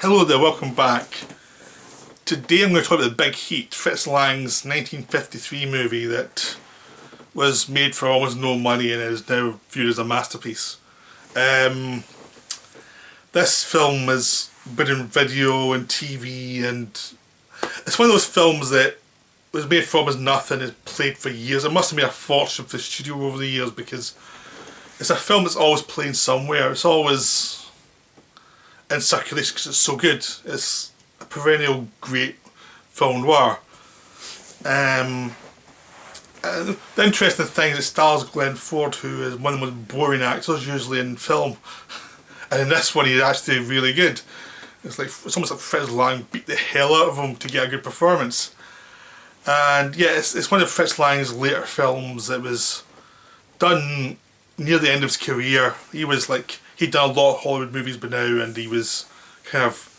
Hello there, welcome back. Today I'm going to talk about The Big Heat, Fritz Lang's 1953 movie that was made for almost no money and is now viewed as a masterpiece. This film has been in video and TV, and it's one of those films that was made for almost nothing and played for years. It must have made a fortune for the studio over the years because it's a film that's always playing somewhere. It's always in circulation because it's so good. It's a perennial great film noir. And the interesting thing is it stars Glenn Ford, who is one of the most boring actors usually in film, and in this one he's actually really good. It's almost like Fritz Lang beat the hell out of him to get a good performance. And yeah, it's one of Fritz Lang's later films. It was done near the end of his career. He'd done a lot of Hollywood movies by now, and he was kind of,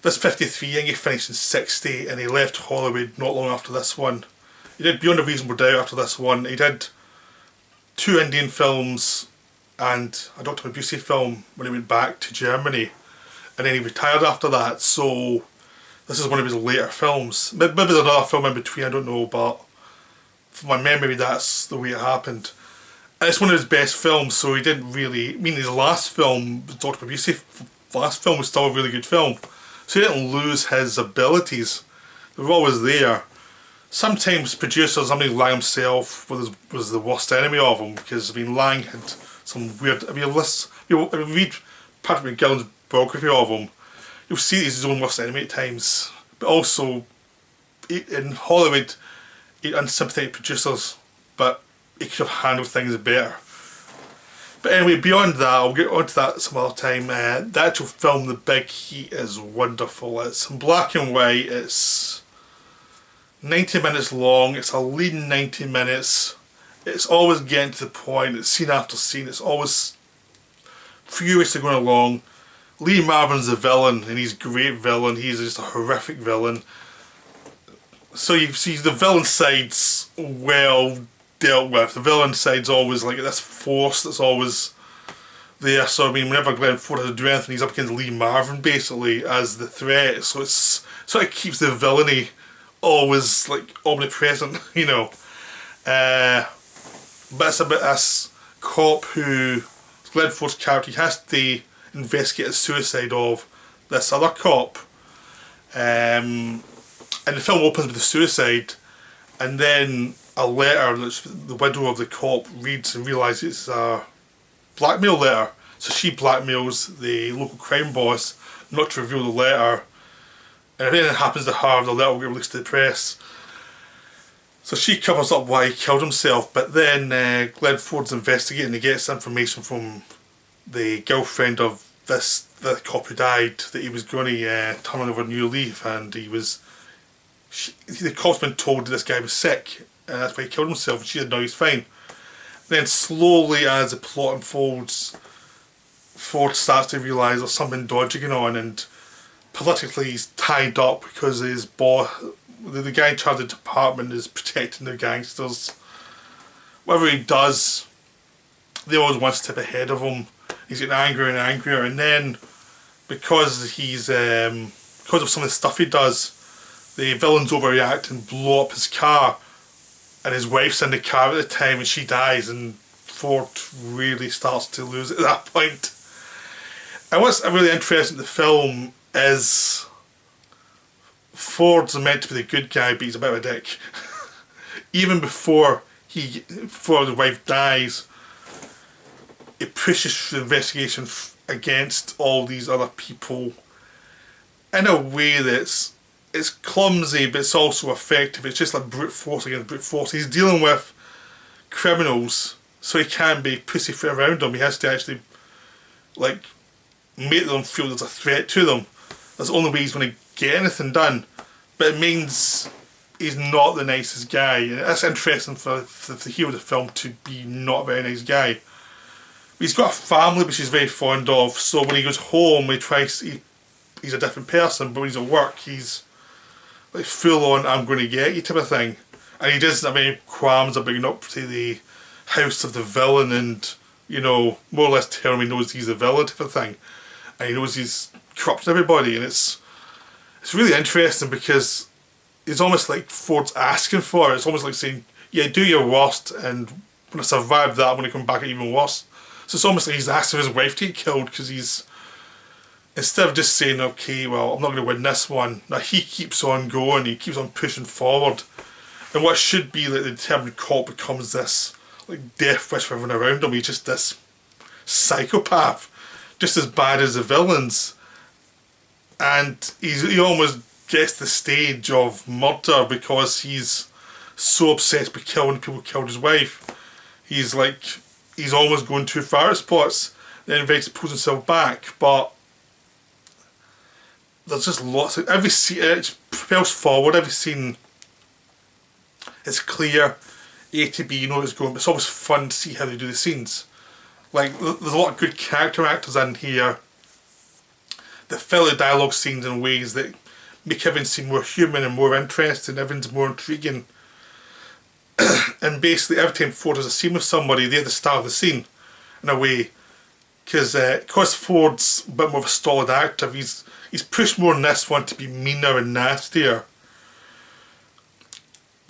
this 53, I think he finished in 60, and he left Hollywood not long after this one. He did Beyond a Reasonable Doubt after this one. He did 2 Indian films and a Dr. Mabuse film when he went back to Germany, and then he retired after that. So this is one of his later films. Maybe there's another film in between, I don't know, but from my memory that's the way it happened. And it's one of his best films, so he didn't really, his last film, Dr. Mabuse, last film was still a really good film. So he didn't lose his abilities. They were always there. Sometimes producers, Lang himself was the worst enemy of him, because Lang had some weird, if you read Patrick McGillen's biography of him, you'll see he's his own worst enemy at times. But also, in Hollywood, he had unsympathetic producers, but he could have handled things better. But anyway, beyond that, I'll get onto that some other time. The actual film, The Big Heat, is wonderful. It's in black and white. It's 90 minutes long. It's a lean 90 minutes. It's always getting to the point. It's scene after scene. It's always furiously going along. Lee Marvin's the villain, and he's a great villain. He's just a horrific villain. So you see the villain side's well dealt with. The villain side's always like this force that's always there. So whenever Glenn Ford has to do anything, he's up against Lee Marvin basically as the threat. So it's sort of keeps the villainy always like omnipresent, you know. But it's about this cop who, Glenn Ford's character, he has to investigate the suicide of this other cop. And the film opens with the suicide, and then a letter that the widow of the cop reads and realises it's a blackmail letter. So she blackmails the local crime boss not to reveal the letter, and if anything happens to her, the letter will get released to the press. So she covers up why he killed himself, but then Glenn Ford's investigating and he gets information from the girlfriend of the cop who died that he was going to turn over a new leaf, and the cop's been told that this guy was sick and that's why he killed himself, and she said no, he's fine. Then slowly as the plot unfolds, Ford starts to realise there's something dodgy going on, and politically he's tied up because his boss, the guy in charge of the department, is protecting the gangsters. Whatever he does, they always one step ahead of him. He's getting angrier and angrier, and then because of some of the stuff he does, the villains overreact and blow up his car, and his wife's in the car at the time and she dies, and Ford really starts to lose it at that point. And what's really interesting in the film is Ford's meant to be the good guy, but he's a bit of a dick. Even before the wife dies, he pushes through the investigation against all these other people in a way that's clumsy, but it's also effective. It's just like brute force against brute force. He's dealing with criminals, so he can't be pussyfoot around them. He has to actually make them feel there's a threat to them. That's the only way he's going to get anything done. But it means he's not the nicest guy. And that's interesting for the hero of the film to be not a very nice guy. He's got a family which he's very fond of, so when he goes home he's a different person, but when he's at work he's like full on I'm going to get you type of thing. And he doesn't have any qualms about bringing up to the house of the villain and, more or less telling him he knows he's the villain type of thing. and he knows he's corrupted everybody, and it's really interesting because it's almost like Ford's asking for it. It's almost like saying, yeah, do your worst, and when I survive that, I'm going to come back even worse. So it's almost like he's asking his wife to get killed, because he's, instead of just saying, okay, well, I'm not going to win this one, now he keeps on going, he keeps on pushing forward. And what should be like the determined cop becomes this like death wish for everyone around him. He's just this psychopath, just as bad as the villains. And he almost gets the stage of murder because he's so obsessed with killing people who killed his wife. He's almost going too far at spots. Then eventually pulls himself back, but there's just lots of, every scene, it propels forward, every scene is clear, A to B, you know where it's going, but it's always fun to see how they do the scenes. Like, there's a lot of good character actors in here that fill the dialogue scenes in ways that make everything seem more human and more interesting, everything's more intriguing. And basically every time Ford has a scene with somebody, they're the star of the scene, in a way. Because Ford's a bit more of a stolid actor, he's pushed more in this one to be meaner and nastier.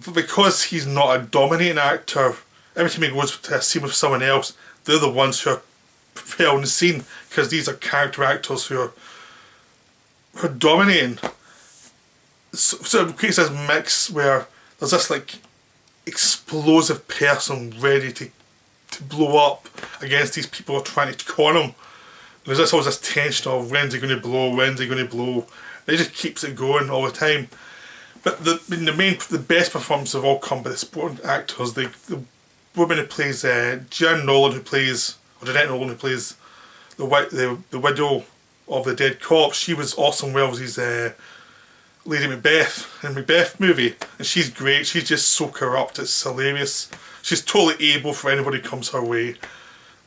But because he's not a dominating actor, every time he goes to a scene with someone else, they're the ones who are propelling the scene, because these are character actors who are dominating. So it creates this mix where there's this like explosive person ready to blow up against these people who are trying to con him. There's always this tension of when's he going to blow, when's he going to blow. And it just keeps it going all the time. But the best performances have all come by the supporting actors. The woman who plays Jeanette Nolan, who plays the widow of the dead cop, she was Orson Welles' Lady Macbeth in the Macbeth movie, and she's great. She's just so corrupt, it's hilarious. She's totally able for anybody who comes her way.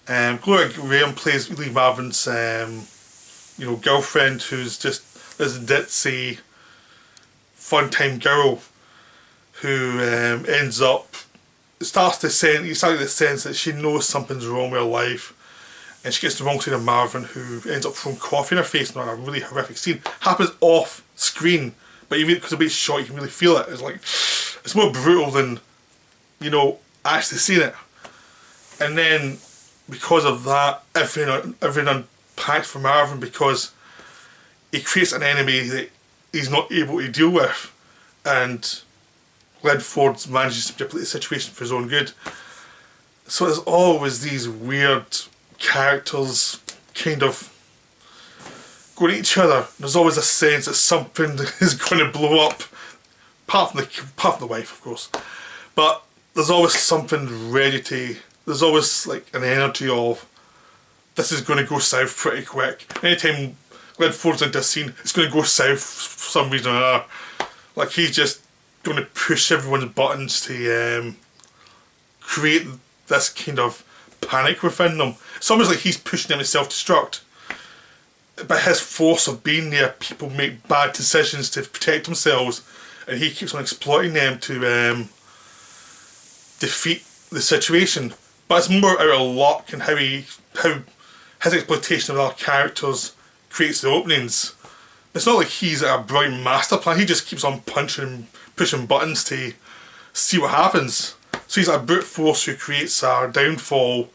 Gloria Graham plays Lee Marvin's girlfriend, who's just this ditzy fun time girl who ends up starts to the sense that she knows something's wrong with her life, and she gets the wrong side of Marvin, who ends up throwing coffee in her face in a really horrific scene. Happens off screen, but even because the way it's shot, you can really feel it. It's like, it's more brutal than, actually seeing it. And then, because of that, everything unpacked for Marvin, because he creates an enemy that he's not able to deal with, and Glenn Ford manages to manipulate the situation for his own good. So there's always these weird characters kind of going at each other. There's always a sense that something is going to blow up, apart from the wife, of course. But there's always something there's always like an energy of, this is going to go south pretty quick. Anytime Glenn Ford's into a scene, it's going to go south for some reason or another. Like, he's just going to push everyone's buttons to create this kind of panic within them. It's almost like he's pushing them to self-destruct. By his force of being there, people make bad decisions to protect themselves, and he keeps on exploiting them to defeat the situation. But it's more out of luck and how his exploitation of our characters creates the openings. It's not like he's a brilliant master plan. He just keeps on punching and pushing buttons to see what happens. So he's a brute force who creates our downfall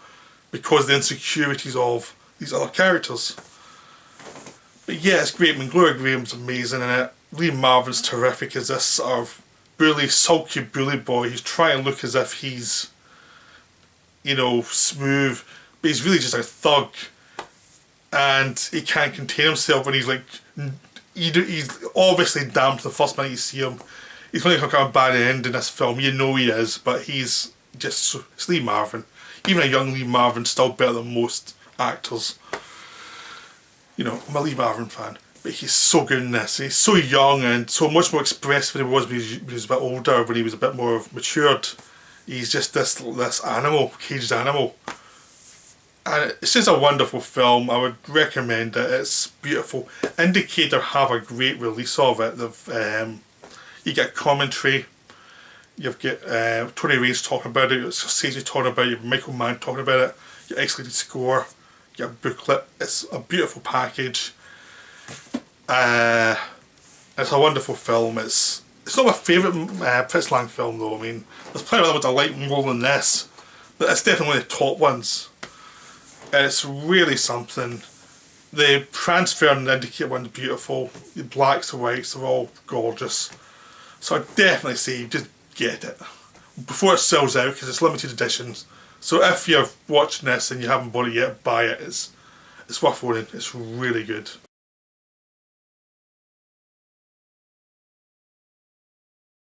because of the insecurities of these other characters. But yeah, it's great. I mean, Gloria Graham's amazing in it. Lee Marvin's terrific as this sort of sulky bully boy. He's trying to look as if he's, smooth, but he's really just a thug. And he can't contain himself when he's like, he's obviously damned to the first minute you see him. He's going to come out a bad end in this film, he is, but he's just, it's Lee Marvin. Even a young Lee Marvin's still better than most actors. I'm a Lee Marvin fan, but he's so good in this. He's so young and so much more expressive than he was when he was a bit older, when he was a bit more matured. He's just this animal, caged animal. And it's just a wonderful film. I would recommend it. It's beautiful. Indicator have a great release of it. You get commentary. You've got Tony Ray's talking about it. Scorsese talking about it. You've Michael Mann talking about it. Your excellent score. get a booklet. It's a beautiful package. It's a wonderful film. It's not my favourite Fritz Lang film though. I mean, there's plenty of others I like more than this, but it's definitely one of the top ones. And it's really something. The transfer and the indicator one's beautiful. The blacks and whites are all gorgeous. So I definitely say just get it before it sells out, because it's limited editions. So if you're watching this and you haven't bought it yet, buy it. It's worth owning. It's really good.